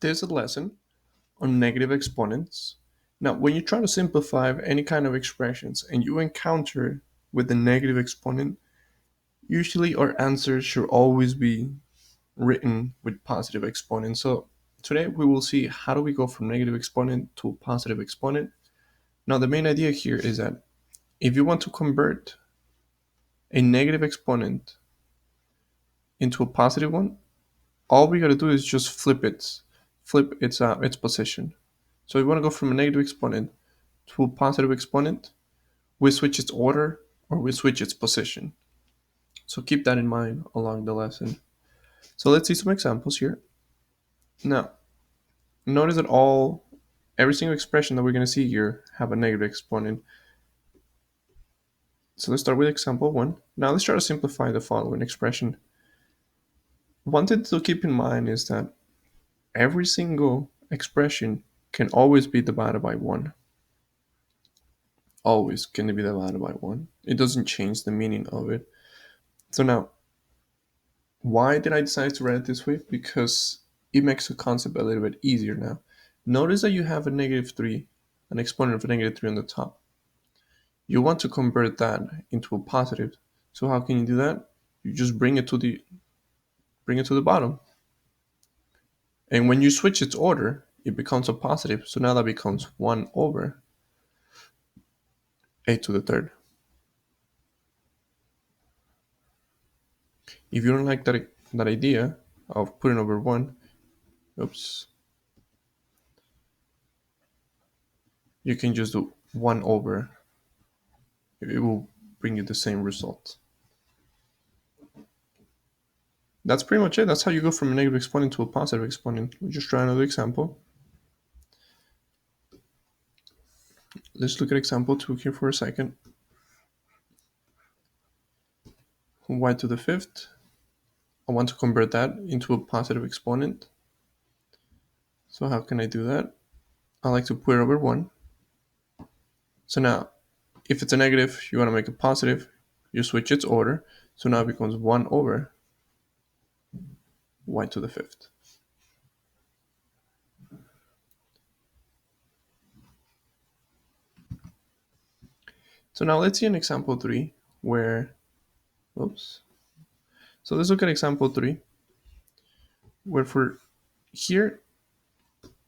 There's a lesson on negative exponents. Now, when you try to simplify any kind of expressions and you encounter with the negative exponent, usually our answer should always be written with positive exponent. So today we will see how do we go from negative exponent to a positive exponent. Now, the main idea here is that if you want to convert a negative exponent into a positive one, all we got to do is just flip its position. So we want to go from a negative exponent to a positive exponent. We switch its order or we switch its position. So keep that in mind along the lesson. So let's see some examples here. Now, notice that every single expression that we're going to see here have a negative exponent. So let's start with example 1. Now let's try to simplify the following expression. One thing to keep in mind is that every single expression can always be divided by 1. Always can be divided by 1. It doesn't change the meaning of it. So now, why did I decide to write it this way? Because it makes the concept a little bit easier now. Notice that you have a negative 3, an exponent of a negative 3 on the top. You want to convert that into a positive. So how can you do that? You just bring it to the bottom. And when you switch its order, it becomes a positive. So now that becomes 1 over a to the third. If you don't like that idea of putting over 1, oops, you can just do 1 over. It will bring you the same result. That's pretty much it. That's how you go from a negative exponent to a positive exponent. We'll just try another example. Let's look at example 2 here for a second. Y to the 5th. I want to convert that into a positive exponent. So how can I do that? I like to put it over 1. So now, if it's a negative, you want to make it positive, you switch its order. So now it becomes 1 over y to the 5th. So now let's see an example 3 where, oops. So let's look at example 3 where for here,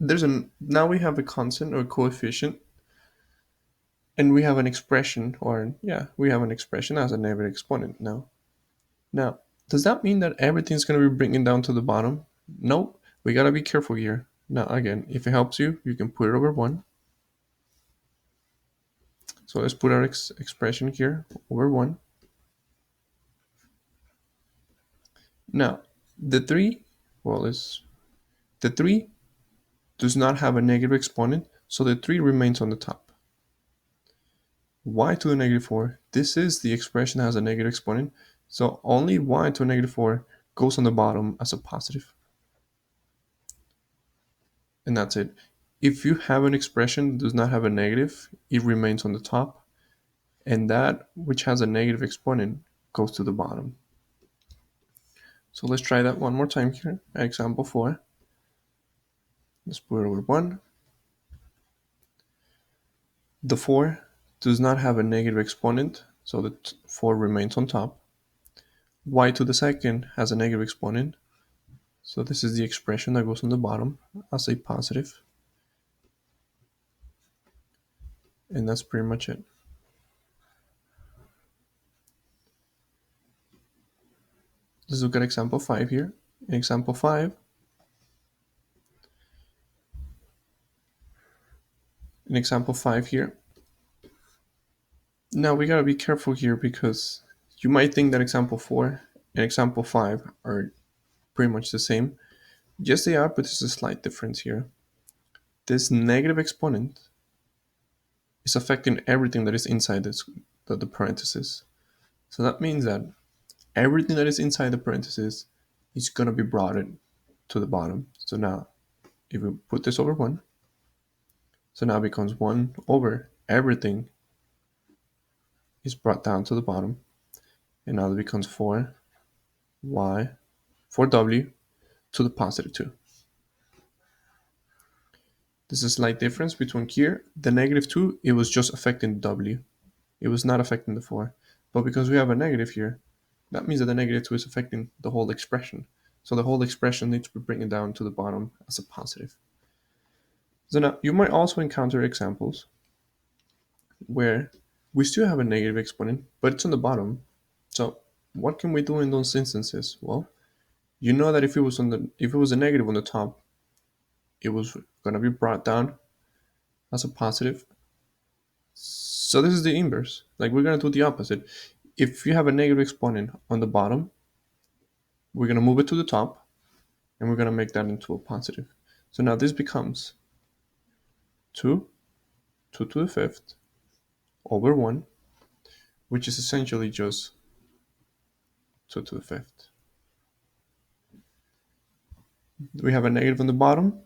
now we have a constant or a coefficient and we have an expression we have an expression as a negative exponent now. Now, does that mean that everything's going to be bringing down to the bottom? Nope. We got to be careful here. Now, again, if it helps you, you can put it over 1. So let's put our expression here over 1. Now, the 3 does not have a negative exponent, so the 3 remains on the top. Y to the negative 4, this is the expression that has a negative exponent, so only y to a negative 4 goes on the bottom as a positive. And that's it. If you have an expression that does not have a negative, it remains on the top, and that which has a negative exponent goes to the bottom. So let's try that one more time here. Example 4. Let's put it over 1. The 4 does not have a negative exponent, so the 4 remains on top. Y to the second has a negative exponent, so this is the expression that goes on the bottom as a positive. And that's pretty much it. Let's look at example 5 here. In example 5, here, now we gotta be careful here because you might think that example 4 and example 5 are pretty much the same. Yes, they are, but there's a slight difference here. This negative exponent is affecting everything that is inside the parentheses. So that means that everything that is inside the parentheses is going to be brought in to the bottom. So now, if we put this over 1, so now it becomes 1 over everything is brought down to the bottom. And now it becomes 4y, 4w to the positive 2. There's a slight difference between here. The -2, it was just affecting the W. It was not affecting the 4. But because we have a negative here, that means that the -2 is affecting the whole expression. So the whole expression needs to be bringing down to the bottom as a positive. So now you might also encounter examples where we still have a negative exponent, but it's on the bottom. So what can we do in those instances? Well, you know that if it was a negative on the top, it was going to be brought down as a positive. So this is the inverse. Like, we're going to do the opposite. If you have a negative exponent on the bottom, we're going to move it to the top, and we're going to make that into a positive. So now this becomes 2 to the 5th over 1, which is essentially just 2 to the 5th. We have a negative on the bottom.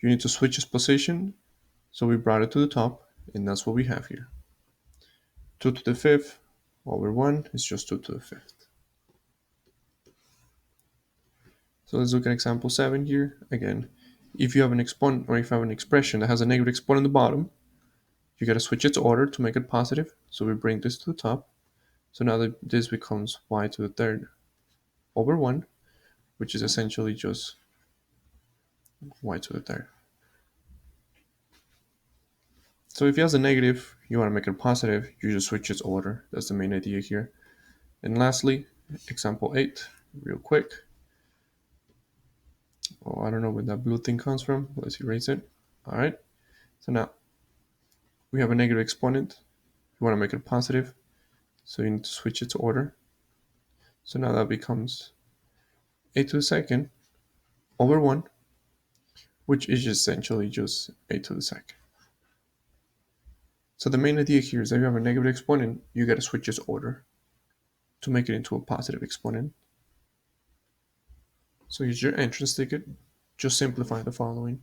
You need to switch its position. So we brought it to the top, and that's what we have here. 2 to the 5th over 1 is just 2 to the 5th. So let's look at example 7 here. Again, if you have an exponent, or if you have an expression that has a negative exponent on the bottom, you got to switch its order to make it positive. So we bring this to the top. So now that this becomes y to the 3rd over 1, which is essentially just y to the 3rd. So if it has a negative, you want to make it positive, you just switch its order. That's the main idea here. And lastly, example 8, real quick. Oh, I don't know where that blue thing comes from. Let's erase it. All right. So now we have a negative exponent. You want to make it positive, so you need to switch its order. So now that becomes a to the 2nd over 1, which is essentially just a to the 2nd. So the main idea here is that if you have a negative exponent, you got to switch its order to make it into a positive exponent. So here's your entrance ticket. Just simplify the following.